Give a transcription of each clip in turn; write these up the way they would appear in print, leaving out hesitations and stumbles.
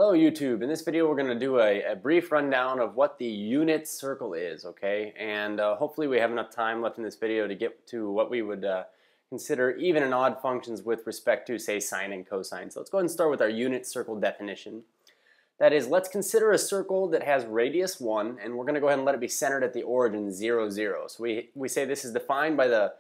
Hello YouTube. In this video we're going to do a brief rundown of what the unit circle is, okay? And hopefully we have enough time left in this video to get to what we would consider even and odd functions with respect to, say, sine and cosine. So let's go ahead and start with our unit circle definition. That is, let's consider a circle that has radius 1, and we're going to go ahead and let it be centered at the origin 0, 0. So we say this is defined by the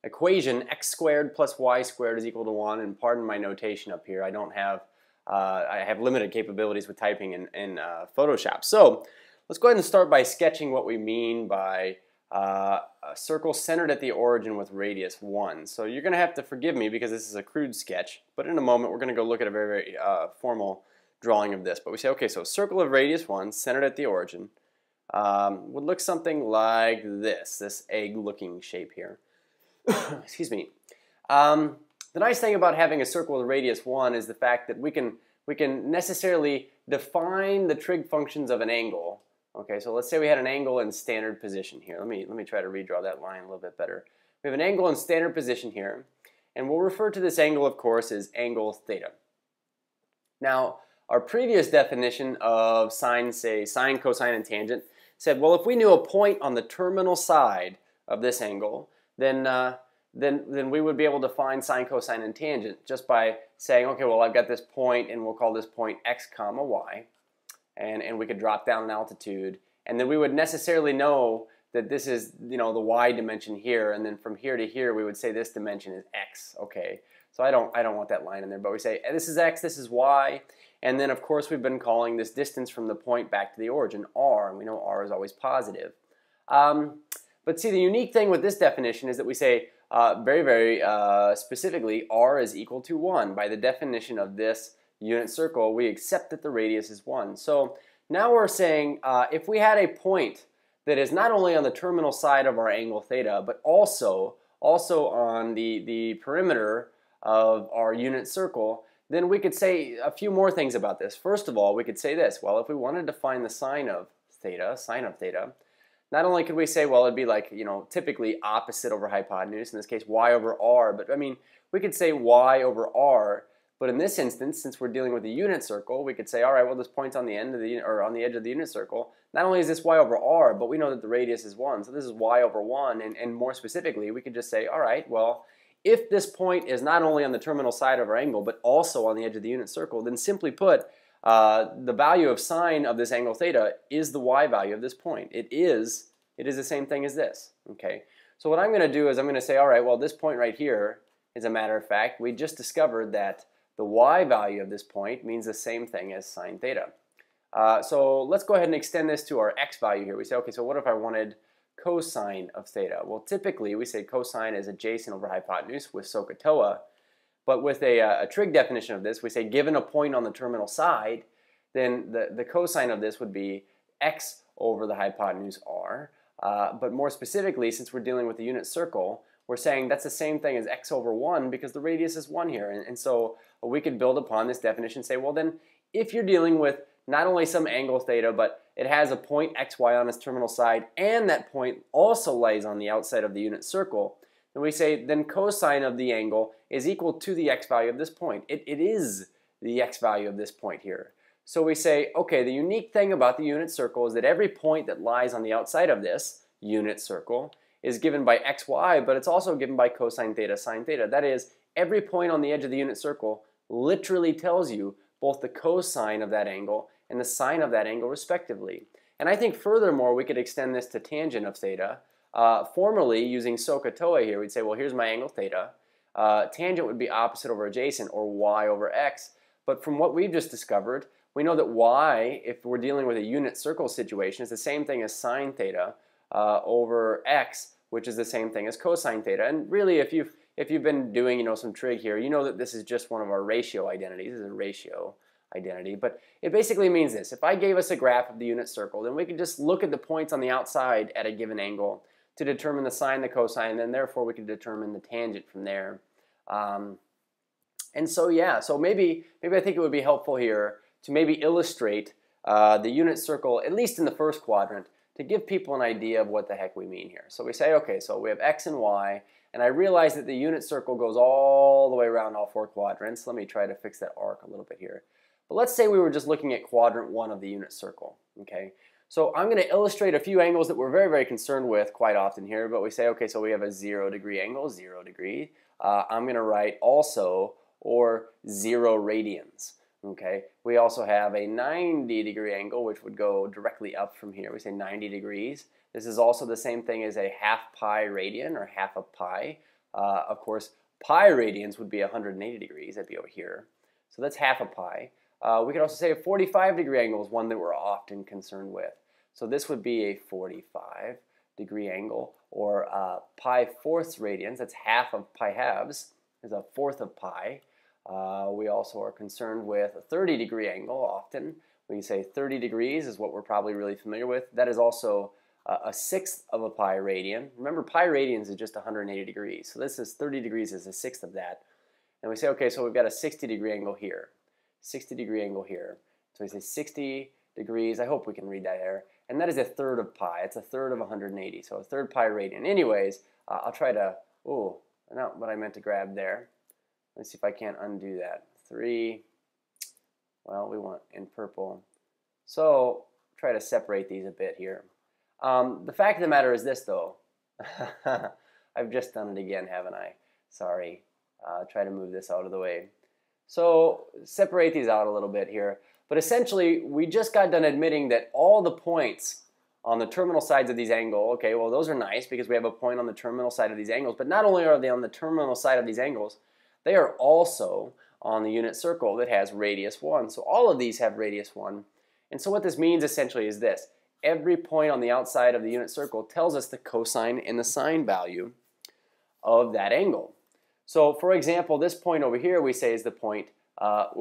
equation x squared plus y squared is equal to 1, and pardon my notation up here, I have limited capabilities with typing in Photoshop. So let's go ahead and start by sketching what we mean by a circle centered at the origin with radius 1. So you're going to have to forgive me because this is a crude sketch, but in a moment we're going to go look at a very formal drawing of this. But we say, okay, so circle of radius 1 centered at the origin would look something like this egg-looking shape here. Excuse me. The nice thing about having a circle with radius 1 is the fact that we can necessarily define the trig functions of an angle. Okay, so let's say we had an angle in standard position here. Let me try to redraw that line a little bit better. We have an angle in standard position here, and we'll refer to this angle, of course, as angle theta. Now, our previous definition of sine, say sine, cosine, and tangent said, well, if we knew a point on the terminal side of this angle, then we would be able to find sine, cosine, and tangent just by saying, okay, well, I've got this point, and we'll call this point x comma y, and we could drop down in altitude, and then we would necessarily know that this is, the y dimension here, and then from here to here, we would say this dimension is x. Okay, so I don't want that line in there, but we say this is x, this is y, and then of course we've been calling this distance from the point back to the origin r, and we know r is always positive. But see, the unique thing with this definition is that we say very specifically, r is equal to 1. By the definition of this unit circle, we accept that the radius is 1. So now we're saying if we had a point that is not only on the terminal side of our angle theta, but also on the perimeter of our unit circle, then we could say a few more things about this. First of all, we could say this. Well, if we wanted to find the sine of theta, not only could we say, well, it'd be like, typically opposite over hypotenuse, in this case y over r, but I mean, we could say y over r, but in this instance, since we're dealing with a unit circle, we could say, all right, well, this point's on the end of on the edge of the unit circle. Not only is this y over r, but we know that the radius is 1, so this is y over 1, and more specifically, we could just say, all right, well, if this point is not only on the terminal side of our angle, but also on the edge of the unit circle, then simply put, the value of sine of this angle theta is the y value of this point. It is the same thing as this. Okay. So what I'm going to do is I'm going to say, all right, well, this point right here, as a matter of fact, we just discovered that the y value of this point means the same thing as sine theta. So let's go ahead and extend this to our x value here. We say, okay, so what if I wanted cosine of theta? Well, typically we say cosine is adjacent over hypotenuse with SOHCAHTOA. But with a trig definition of this, we say given a point on the terminal side, then the cosine of this would be x over the hypotenuse r. But more specifically, since we're dealing with the unit circle, we're saying that's the same thing as x over 1 because the radius is 1 here. And so we could build upon this definition and say, well then, if you're dealing with not only some angle theta, but it has a point xy on its terminal side, and that point also lies on the outside of the unit circle, and we say then cosine of the angle is equal to the x value of this point. It is the x value of this point here. So we say, okay, the unique thing about the unit circle is that every point that lies on the outside of this unit circle is given by xy, but it's also given by cosine theta, sine theta. That is, every point on the edge of the unit circle literally tells you both the cosine of that angle and the sine of that angle respectively. And I think furthermore we could extend this to tangent of theta. Formerly, using SOHCAHTOA here, we'd say, well, here's my angle theta. Tangent would be opposite over adjacent, or y over x. But from what we've just discovered, we know that y, if we're dealing with a unit circle situation, is the same thing as sine theta over x, which is the same thing as cosine theta. And really, if you've been doing some trig here, you know that this is just one of our ratio identities. This is a ratio identity, but it basically means this. If I gave us a graph of the unit circle, then we could just look at the points on the outside at a given angle to determine the sine, the cosine, and then therefore we can determine the tangent from there. And so yeah, so maybe I think it would be helpful here to maybe illustrate the unit circle, at least in the first quadrant, to give people an idea of what the heck we mean here. So we say, okay, so we have x and y, and I realize that the unit circle goes all the way around all 4 quadrants. Let me try to fix that arc a little bit here. But let's say we were just looking at quadrant 1 of the unit circle, okay? So I'm going to illustrate a few angles that we're very, very concerned with quite often here, but we say, okay, so we have a 0 degree angle, 0 degree. I'm going to write also, or 0 radians, okay? We also have a 90 degree angle, which would go directly up from here. We say 90 degrees. This is also the same thing as a half pi radian, or half of pi. Of course, pi radians would be 180 degrees. That'd be over here. So that's half a pi. We could also say a 45 degree angle is one that we're often concerned with. So this would be a 45 degree angle, or pi fourths radians. That's half of pi halves, is a fourth of pi. We also are concerned with a 30 degree angle often. We say 30 degrees is what we're probably really familiar with. That is also a sixth of a pi radian. Remember, pi radians is just 180 degrees. So this is 30 degrees is a sixth of that. And we say, okay, so we've got a 60 degree angle here. 60 degree angle here. So we say 60 degrees. I hope we can read that there. And that is a third of pi. It's a third of 180. So a third pi radian. Anyways, I'll try to, oh, not what I meant to grab there. Let's see if I can't undo that. 3, well, we want in purple. So try to separate these a bit here. The fact of the matter is this, though. I've just done it again, haven't I? Sorry. Try to move this out of the way. So separate these out a little bit here. But essentially, we just got done admitting that all the points on the terminal sides of these angles, okay, well, those are nice because we have a point on the terminal side of these angles, but not only are they on the terminal side of these angles, they are also on the unit circle that has radius 1. So all of these have radius 1. And so what this means essentially is this. Every point on the outside of the unit circle tells us the cosine and the sine value of that angle. So for example, this point over here we say is the point, 1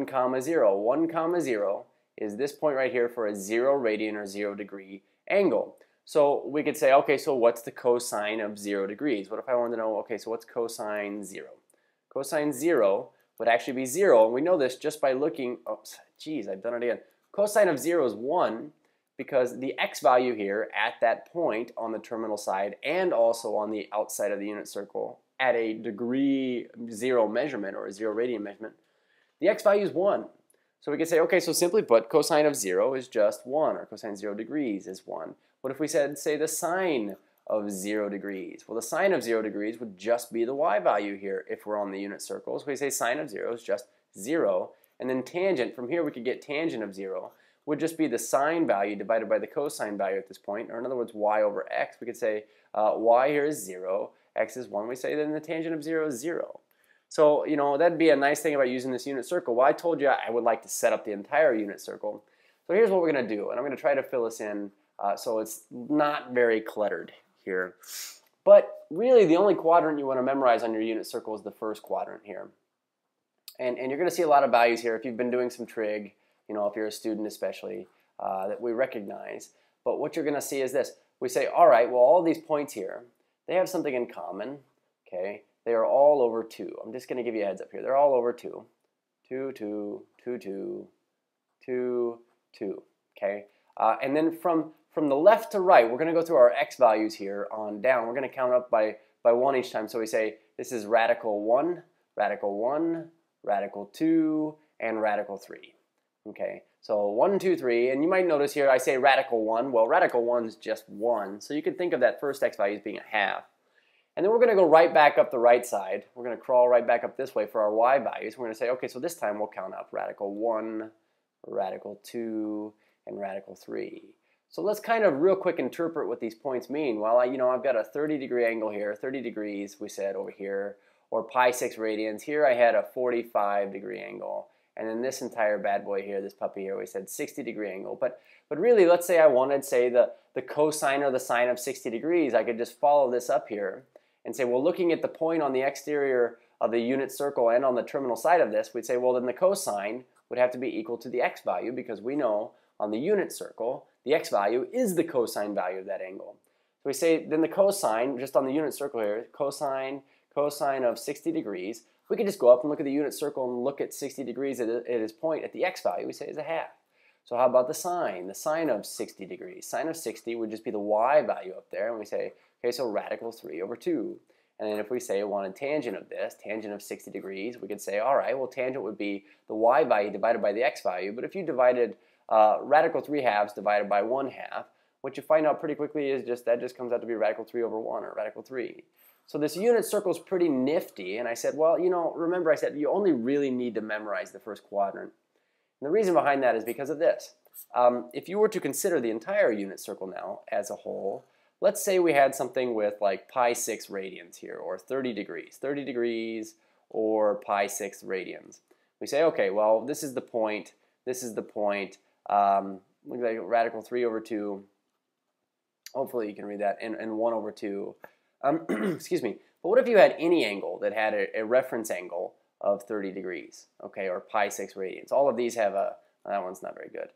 comma 0. 1 comma 0 is this point right here for a 0 radian or 0 degree angle. So we could say, okay, so what's the cosine of 0 degrees? What if I wanted to know, okay, so what's cosine 0? Cosine 0 would actually be 0, and we know this just by looking, oops, geez, I've done it again. Cosine of 0 is 1 because the x value here at that point on the terminal side and also on the outside of the unit circle at a degree 0 measurement or a 0 radian measurement, the x value is 1. So we can say, okay, so simply put, cosine of 0 is just 1, or cosine 0 degrees is 1. What if we said, say, the sine of 0 degrees? Well, the sine of 0 degrees would just be the y value here if we're on the unit circle. So we say sine of 0 is just 0. And then tangent, from here we could get tangent of 0, would just be the sine value divided by the cosine value at this point. Or in other words, y over x. We could say y here is 0, x is 1. We say then the tangent of 0 is 0. So, you know, that'd be a nice thing about using this unit circle. Well, I told you I would like to set up the entire unit circle. So here's what we're going to do. And I'm going to try to fill this in so it's not very cluttered here. But really, the only quadrant you want to memorize on your unit circle is the first quadrant here. And you're going to see a lot of values here if you've been doing some trig, you know, if you're a student especially, that we recognize. But what you're going to see is this. We say, all right, well, all these points here, they have something in common, okay? They are all over 2. I'm just going to give you a heads up here. They're all over 2. 2, 2, 2, 2, 2, 2, okay? And then from the left to right, we're going to go through our x values here on down. We're going to count up by 1 each time. So we say this is radical 1, radical 1, radical 2, and radical 3. Okay, so 1, 2, 3, and you might notice here I say radical 1. Well, radical 1 is just 1, so you could think of that first x value as being a half. And then we're going to go right back up the right side. We're going to crawl right back up this way for our y values. We're going to say, okay, so this time we'll count up radical 1, radical 2, and radical 3. So let's kind of real quick interpret what these points mean. Well, I've got a 30 degree angle here, 30 degrees we said over here, or pi 6 radians. Here I had a 45 degree angle. And then this entire bad boy here, this puppy here, we said 60 degree angle. But really, let's say I wanted, say, the cosine or the sine of 60 degrees. I could just follow this up here and say, well, looking at the point on the exterior of the unit circle and on the terminal side of this, we'd say, well, then the cosine would have to be equal to the x value because we know on the unit circle, the x value is the cosine value of that angle. So we say, then the cosine, just on the unit circle here, cosine of 60 degrees, we could just go up and look at the unit circle and look at 60 degrees at its point at the x value. We say is a half. So how about the sine? The sine of 60 degrees. Sine of 60 would just be the y value up there. And we say, okay, so radical 3 over 2. And then if we say want a tangent of this, tangent of 60 degrees, we could say, all right, well, tangent would be the y value divided by the x value. But if you divided radical 3/2 divided by 1/2, what you find out pretty quickly is that just comes out to be radical 3 over 1, or radical 3. So this unit circle is pretty nifty. And I said, well, remember I said you only really need to memorize the first quadrant. And the reason behind that is because of this. If you were to consider the entire unit circle now as a whole, let's say we had something with like pi 6 radians here, or 30 degrees, or pi 6 radians. We say, okay, well, this is the point, look like radical 3 over 2, hopefully you can read that, and 1 over 2. Excuse me, but what if you had any angle that had a reference angle of 30 degrees, okay, or pi 6 radians? All of these have that one's not very good.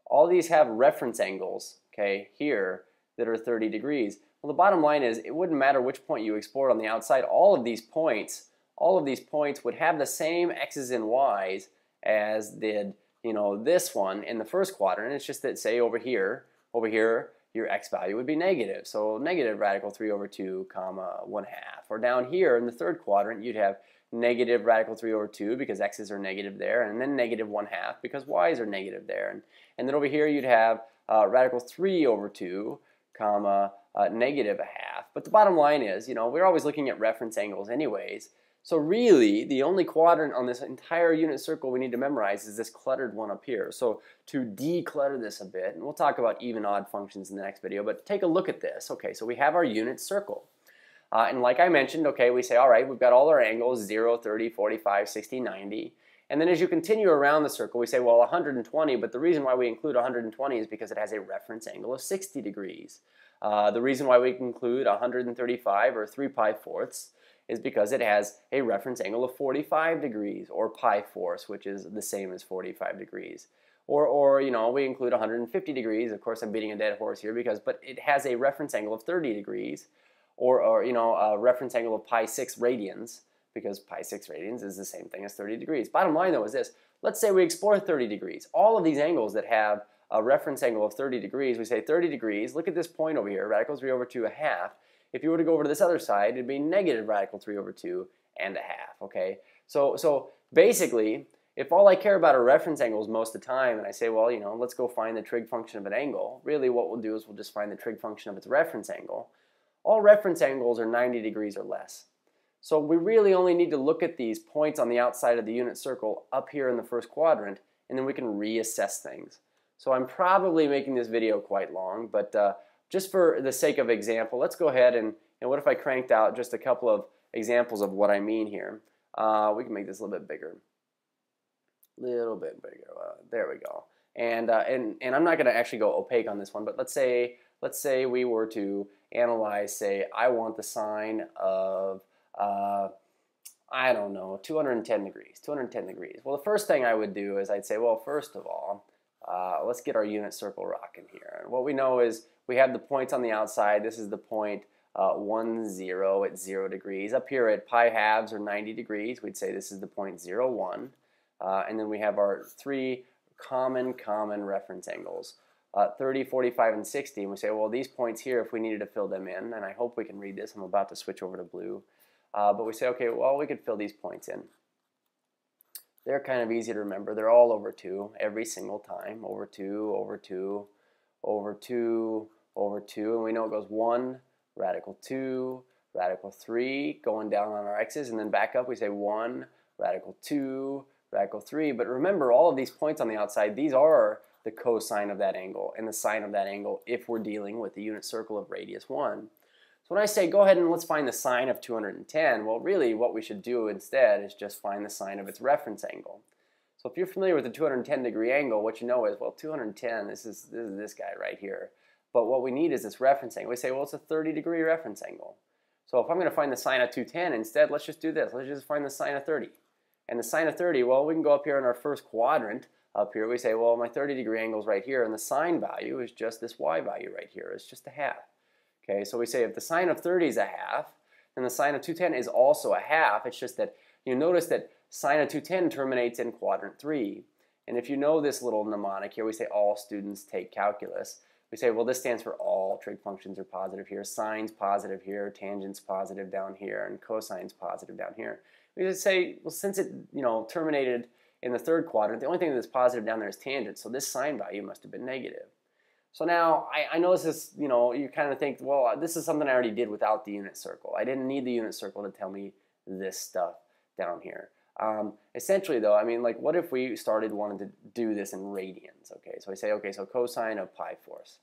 All these have reference angles, okay, here, that are 30 degrees. Well, the bottom line is it wouldn't matter which point you explored on the outside. All of these points would have the same x's and y's as did, this one in the first quadrant. It's just that, say, over here, your x value would be negative. So negative radical 3 over 2, comma 1/2. Or down here in the third quadrant, you'd have negative radical 3 over 2 because x's are negative there, and then negative 1/2 because y's are negative there. And then over here you'd have radical 3 over 2, comma, negative 1/2. But the bottom line is, we're always looking at reference angles anyways. So really, the only quadrant on this entire unit circle we need to memorize is this cluttered one up here. So to declutter this a bit, and we'll talk about even odd functions in the next video, but take a look at this. Okay, so we have our unit circle. And like I mentioned, okay, we say, all right, we've got all our angles, 0, 30, 45, 60, 90. And then as you continue around the circle, we say, well, 120, but the reason why we include 120 is because it has a reference angle of 60 degrees. The reason why we include 135, or 3 pi fourths, is because it has a reference angle of 45 degrees, or pi fourths, which is the same as 45 degrees. Or we include 150 degrees. Of course, I'm beating a dead horse here, but it has a reference angle of 30 degrees, or a reference angle of pi 6 radians, because pi 6 radians is the same thing as 30 degrees. Bottom line, though, is this. Let's say we explore 30 degrees. All of these angles that have a reference angle of 30 degrees, we say 30 degrees, look at this point over here, radical 3 over 2, 1/2. If you were to go over to this other side, it'd be negative radical 3 over 2 and 1/2, okay? So basically, if all I care about are reference angles most of the time, and I say, well, let's go find the trig function of an angle, really what we'll do is we'll just find the trig function of its reference angle. All reference angles are 90 degrees or less. So we really only need to look at these points on the outside of the unit circle up here in the first quadrant, and then we can reassess things. So I'm probably making this video quite long, but just for the sake of example, let's go ahead and what if I cranked out just a couple of examples of what I mean here. We can make this a little bit bigger. There we go. And I'm not going to actually go opaque on this one, but let's say we were to analyze, say, I want the sine of, I don't know, 210 degrees. Well, the first thing I would do is I'd say, well, first of all, let's get our unit circle rocking here. And what we know is we have the points on the outside. This is the point 1, 0 at 0 degrees. Up here at pi halves or 90 degrees, we'd say this is the point 0, 1. And then we have our 3 common reference angles, 30, 45, and 60. And we say, well, these points here, if we needed to fill them in, and I hope we can read this. I'm about to switch over to blue. But we say, okay, well, we could fill these points in. They're kind of easy to remember. They're all over 2 every single time. Over 2, over 2, over 2, over 2. And we know it goes 1, radical 2, radical 3, going down on our x's. And then back up, we say 1, radical 2, radical 3. But remember, all of these points on the outside, these are the cosine of that angle and the sine of that angle if we're dealing with the unit circle of radius 1. So when I say go ahead and let's find the sine of 210, well, really what we should do instead is just find the sine of its reference angle. So if you're familiar with the 210 degree angle, what you know is, well, 210, this is this guy right here. But what we need is this reference angle. We say, well, it's a 30 degree reference angle. So if I'm going to find the sine of 210 instead, let's just do this. Let's just find the sine of 30. And the sine of 30, well, we can go up here in our first quadrant. Up here we say, well, my 30 degree angle is right here, and the sine value is just this y value right here. It's just a half. Okay, so we say if the sine of 30 is a half, then the sine of 210 is also a half. It's just that you notice that sine of 210 terminates in quadrant 3. And if you know this little mnemonic here, we say all students take calculus. we say, well, this stands for all trig functions are positive here, sine's positive here, tangent's positive down here, and cosine's positive down here. We just say, well, since it terminated in the third quadrant, the only thing that's positive down there is tangent, so this sine value must have been negative. So now, I know this is, you kind of think, well, this is something I already did without the unit circle. I didn't need the unit circle to tell me this stuff down here. Essentially, though, I mean, like, what if we started wanting to do this in radians? Okay, so I say, okay, so cosine of pi fourths.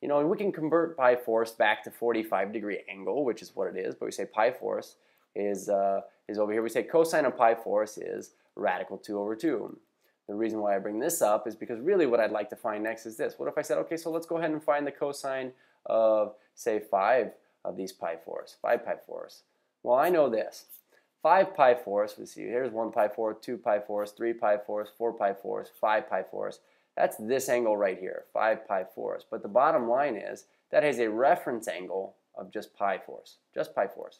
We can convert pi fourths back to 45-degree angle, which is what it is, but we say pi fourths is over here. We say cosine of pi fourths is radical 2 over 2. The reason why I bring this up is because really what I'd like to find next is this. What if I said, okay, so let's go ahead and find the cosine of, say, 5 of these pi fourths, 5 pi fourths. Well, I know this. 5 pi fourths, we see, here's 1 pi fourth, 2 pi fourths, 3 pi fourths, 4 pi fourths, 5 pi fourths. That's this angle right here, 5 pi fourths. But the bottom line is that has a reference angle of just pi fourths, just pi fourths.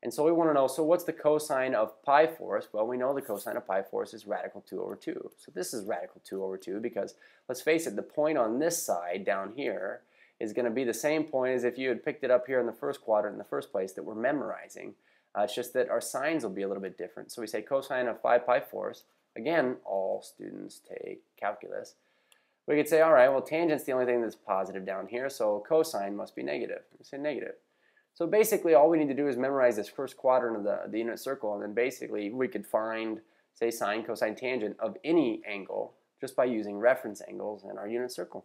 And so we want to know, so what's the cosine of pi fourths? Well, we know the cosine of pi fourths is radical 2 over 2. So this is radical 2 over 2 because, let's face it, the point on this side down here is going to be the same point as if you had picked it up here in the first quadrant in the first place that we're memorizing. It's just that our signs will be a little bit different. So we say cosine of 5 pi fourths. Again, all students take calculus. We could say, all right, well, tangent's the only thing that's positive down here, so cosine must be negative. We say negative. So basically, all we need to do is memorize this first quadrant of the unit circle, and then basically we could find, say, sine, cosine, tangent of any angle just by using reference angles in our unit circle.